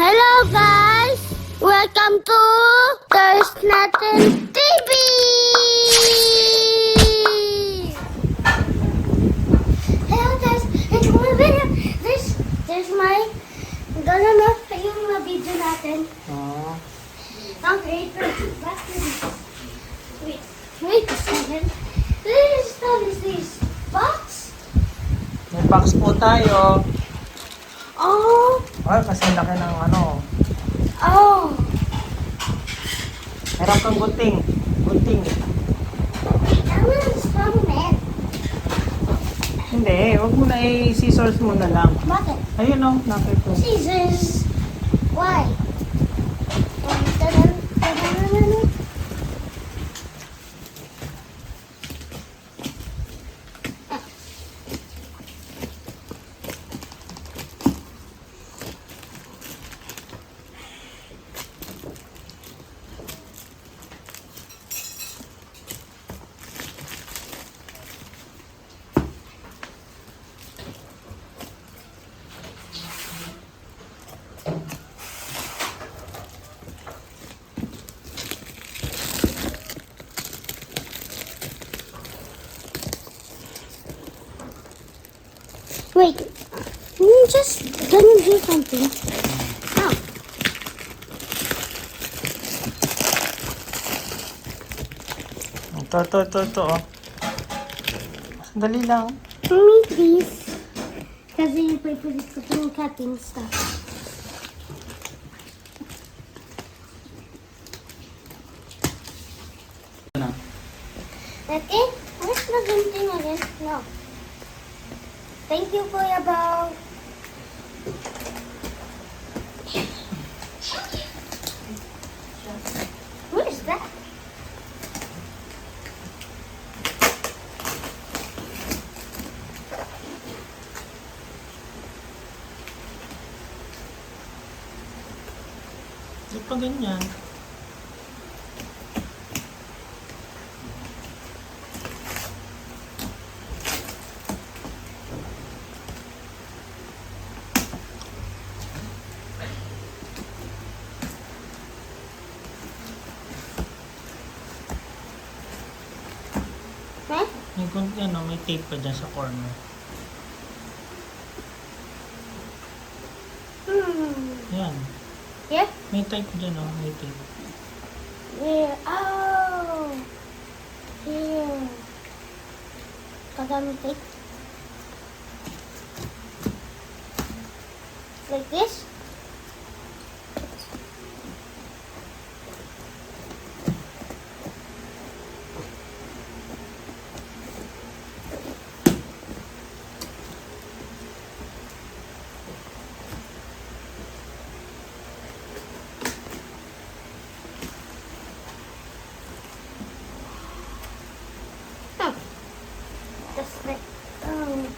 Hello guys! Welcome to toysnatinTV! Hello guys! It's my video! There's my gonna make yung video natin. Okay, back to this. Wait a second. What is this? Box? May box po tayo. Oh! Ay, kasi laki ng ano. Oh! Meron kang gunting. Gunting. Wait, I want a strong man. Hindi, huwag mo na i-scissors mo na lang. Bakit? Ayun o, nakita ko. Scissors. Why? Tadan, tadan. Wait, I'm just gonna do something. Oh. Ito. Oh. Sandali lang. For me, please. Kasi yung papalit ko yung cutting stuff. Okay? Where's the gunting again? No. Thank you, Kuya Bao. What is that? Ito pa ganyan. Huh? May tape pa dyan sa corner. Yan. Yeah? May tape dyan o, may tape. Where? Oh! Here. Kagami tape. Like this? Just like, Yung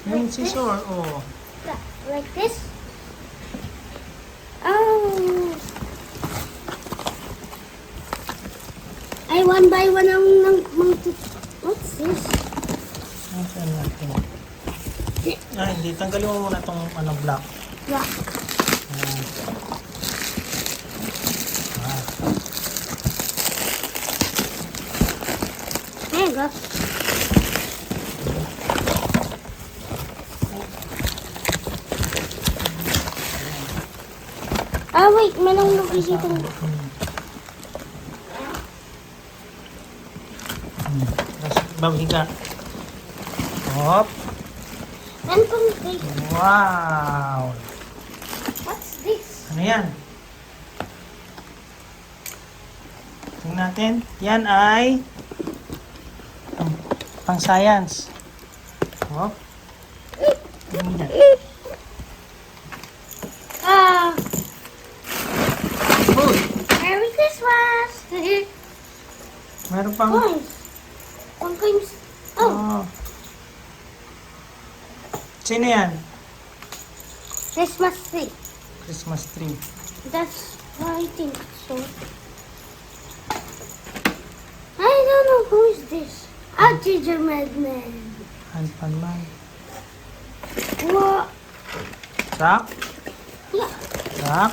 like this. scissor, oh. Like this. Oh. Ay, one by one ang what's this? Nasaan natin? Hindi. Tanggalin mo muna itong block. Yeah. Ayan. There you go. Ah, wait. May nang nakikita mo. Babiga. Hop. And from this. Wow. What's this? Ano yan? Tingnan natin. Yan ay pang science. Hop. Ano yan? Ah. Food. Merry Christmas. Meron pang... Coins. One coins. Oh. Oh. Sino yan? Christmas tree. Christmas tree. That's what I think so. I don't know who is this. Ah, Ginger Madman. Hanpan man. What? Sak? Yeah. Rock.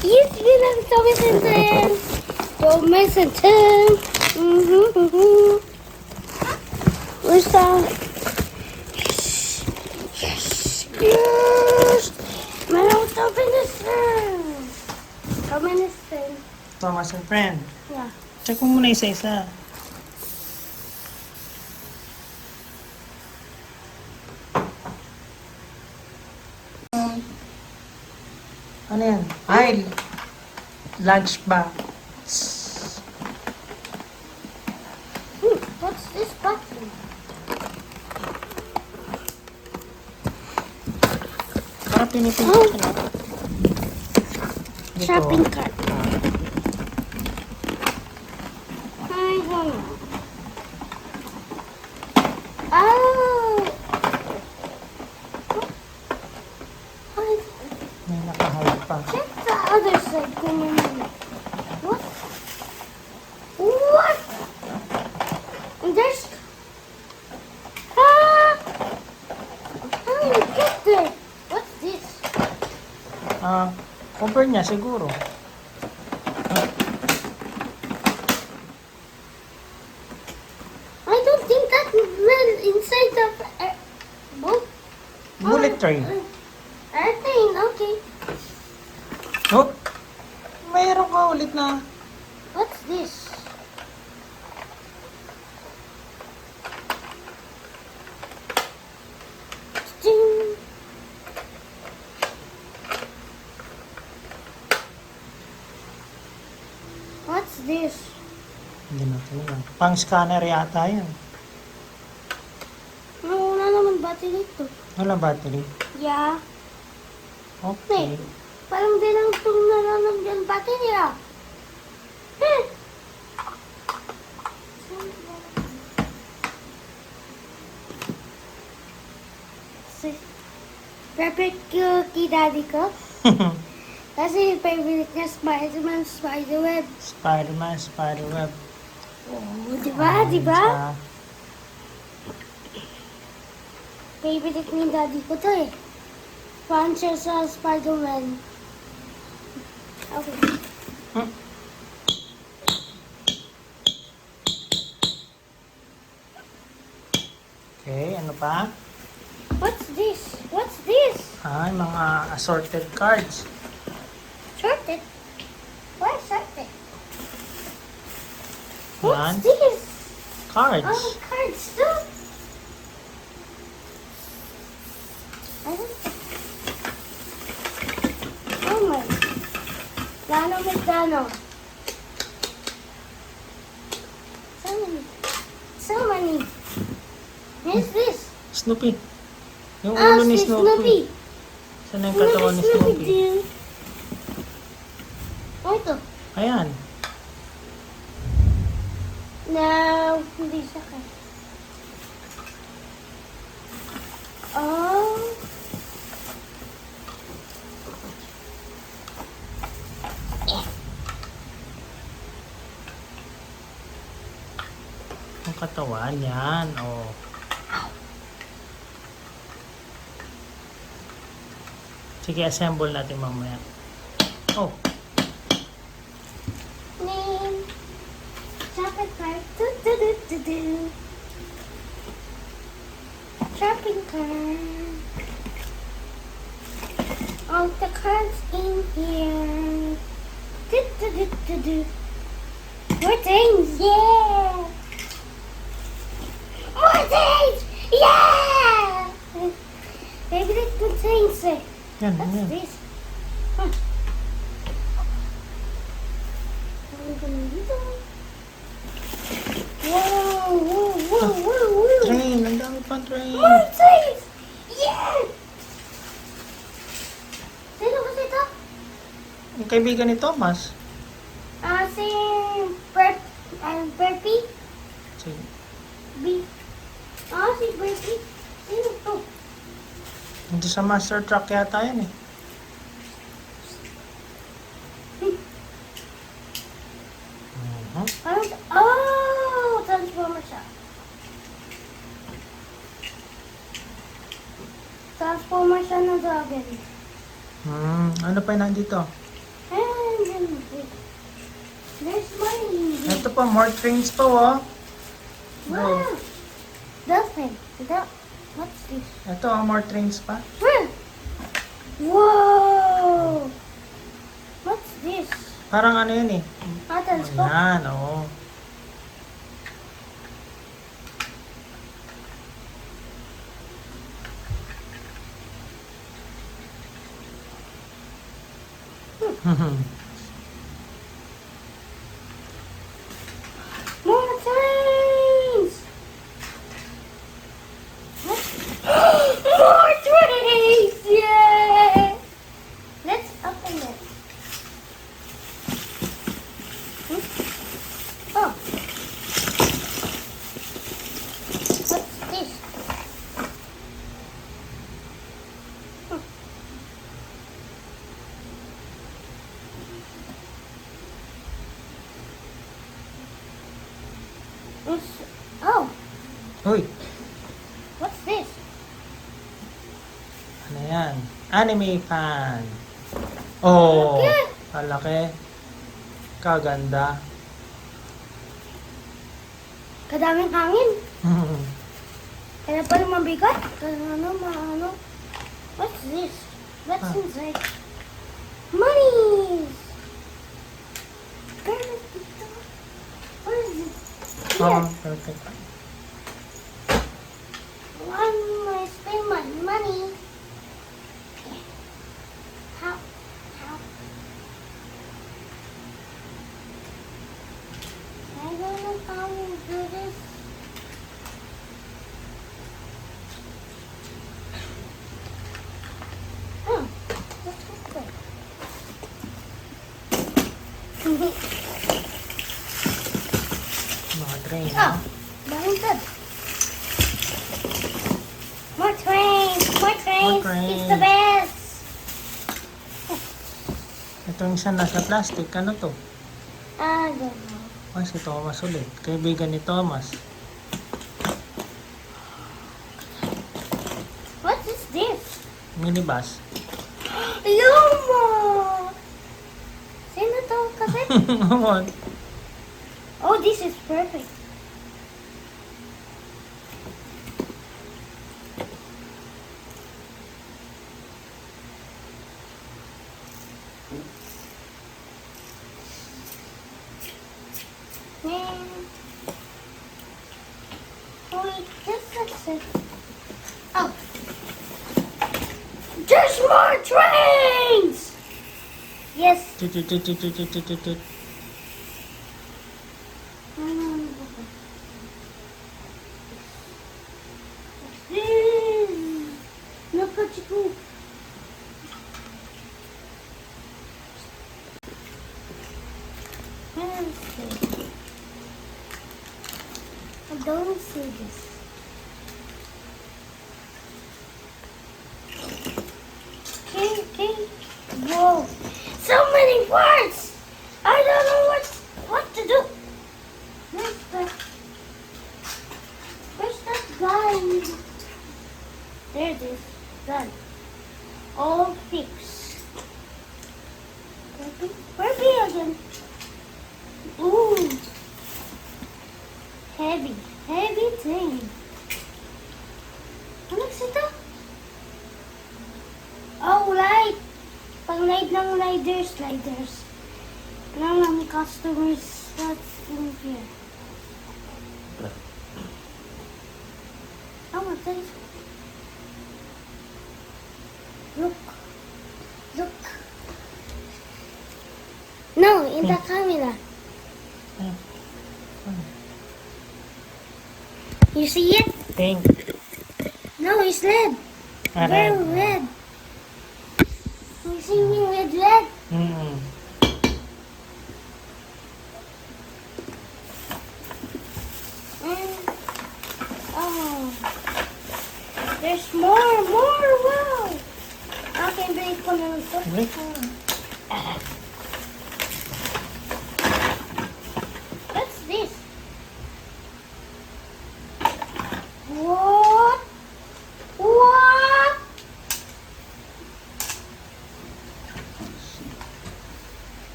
Yes, we love Thomas and Tim. Thomas and Tim. Where's that? Yes. My nose open this thing. Open this thing. Thomas and Friend. Yeah. Check mo muna isa-isa. Ano yan? Ay! Lunch box. What's this button? Para pinipinto ka na. Dito. Shopping cart. I don't know. Oh! May nakahawak pa. Check the other side. What? What? And there's... Ah! How do you get there? What's this? Cover niya siguro. I don't think that well inside the book. Bullet tray. Airplane, okay. Oh! Mayroon ka ulit na. What's this? Ding. What's this? Hindi natin alam. Pang scanner yata yan. Wala naman battery ito. Wala battery. Yeah. Okay. Parang di lang itong nalaman battery ah. Eh. Favorite kay daddy ko. Kasi favorite niya Spider-Man, Spiderweb. Spider-Man, Spiderweb. Oh, diba? Diba? Favorite ni daddy ko to eh. Fan siya sa Spider-Man. Okay. Okay, ano pa? What's this? What's this? Ay, mga assorted cards. Sorted? Why sorted? Yan. What's this? Cards. Oh, cards too. I don't... Oh my. Ronald McDonald. So many. So many. What's this? Snoopy. Yung Ah, ulo ni si Snoopy. Saan yung katawan ni Snoopy? dude. Oh, ito. Ayan. No, hindi siya kaya. Oh. Yung katawan, yan. Oh. Sige, assemble natin mamaya. Oh. Name. Shopping cart. Do. Shopping cart. All the cards in here. Do. More things, yeah. More things, yeah. Maybe that contains it. Yan, What's yan. this? Huh. Whoa. Train, ang dami pang train. More things! Yeah! Sino kasi ito? Yung kaibigan ni Thomas. Si Burpee? Sige. B. Si Burpee. Sino to? Hindi sa master truck yata yan eh. Transformer siya. Transformer siya na dragon. Ano pa yung nandito? And then, there's money. Ito pa, more trains pa, oh. Wow. Dolphin. What's this? Ito, more trains pa. Whoa! What's this? Parang ano yun eh. Telescope? Ayan, oo. More trains! What? More trains! Yay! Let's open it. Oh. What's this? Oh, Uy, what's this? ano yan? Anime fan. Oh, Laki. malaki. Kaganda. Kadaming hangin. Kaya pala mabigat. Kaya ano. What's this? What's inside? Money! What is it? Oh, Here. perfect. I spend my money. How? I don't know how to do this. Oh, that's okay. Mga train. Oh, mounted. More trains. More trains. It's the best. Ito yung isa nasa plastic. Ano to? I don't know. Si Thomas ulit. Kaibigan ni Thomas. What is this? Minibus. Luma! Sino to kasi? What? Oh, this is perfect. Wait, just a sec. Oh. There's more trains! Yes. Tut. Look at you. I don't see this. Okay. Whoa. So many parts! I don't know what to do. Where's that guy? There it is. Done. All fixed. Kirby again. Ooh. Heavy thing. Ano ito? Oh, light. Pang light ng sliders. Ng customers that's in here. Oh, what's this? Look. No, in the camera. You see it? Pink. No, it's red. Very red. You see me with red? And, oh, there's more. Wow. Okay, break ko na ito. Break. What's this? What?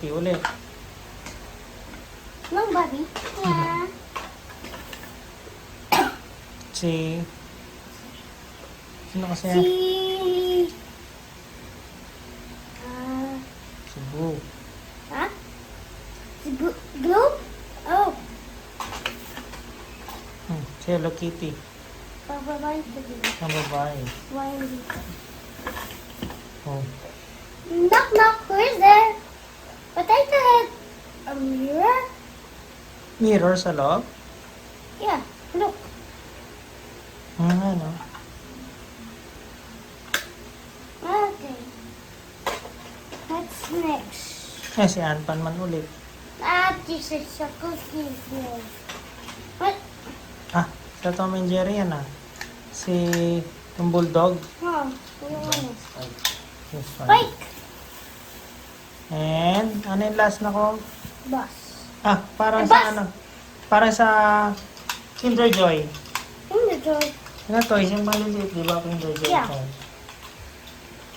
Kitty ulit. Nobody. Yeah. Sino kasi yan? Si... Si Boo. Huh? Si Blue? Oh. Si Hello Kitty. Babae. Ang babae. Why dito? Oh. Knock knock, who is there? But I had a mirror? Mirror sa loob? Yeah, look. Ano? Okay. What's next? Si Anpan man ulit. This is a cookie here. What? Sa Tom and Jerry yan Si yung bulldog. Oh, yung ano? Yes, fine. Spike! And, ano yung last na ko? Bus. Parang Bus. sa ano? Parang sa Kinder Joy. In the door. Ano toys? Yung maliliit, di ba? Kinder Joy. Yeah. toys.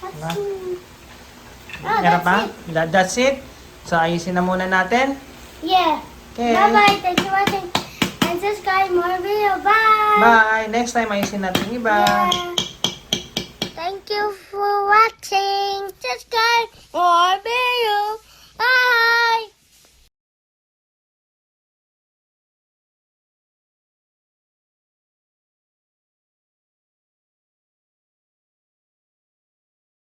What's Diba? Oh, Meron pa? that's it. That's it. So, ayusin na muna natin. Yeah. Okay. Bye-bye. Thank you for watching. And subscribe more video. Bye! Bye! Next time, ayusin natin iba. Yeah. Thank you for watching. Subscribe.